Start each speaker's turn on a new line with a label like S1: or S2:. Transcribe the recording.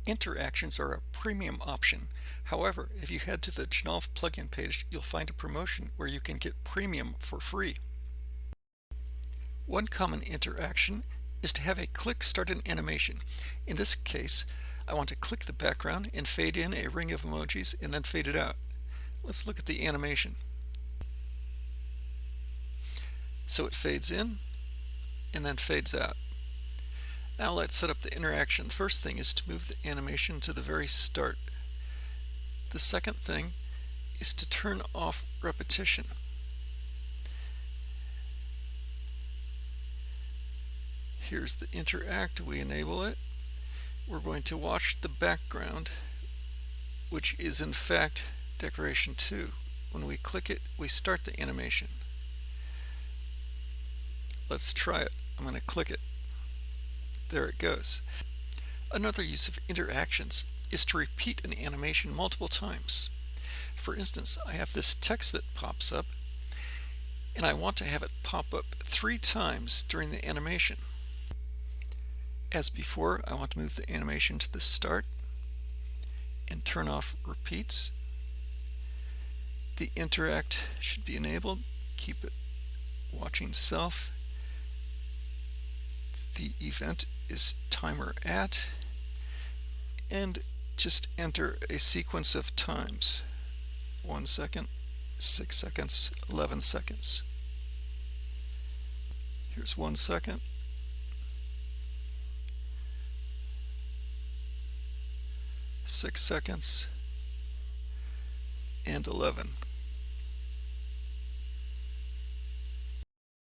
S1: Interactions are a premium option. However, if you head to the Genolve plugin page, you'll find a promotion where you can get premium for free. One common interaction is to have a click start an animation. In this case, I want to click the background and fade in a ring of emojis and then fade it out. Let's look at the animation. So it fades in and then fades out. Now let's set up the interaction. The first thing is to move the animation to the very start. The second thing is to turn off repetition. Here's the interact. We enable it. We're going to watch the background, which is in fact decoration 2. When we click it, we start the animation. Let's try it. I'm going to click it. There it goes. Another use of interactions is to repeat an animation multiple times. For instance, I have this text that pops up, and I want to have it pop up 3 times during the animation. As before, I want to move the animation to the start and turn off repeats. The interact should be enabled. Keep it watching self. The event is timer at, and just enter a sequence of times: 1 second, 6 seconds, 11 seconds. Here's 1 second, 6 seconds, and 11.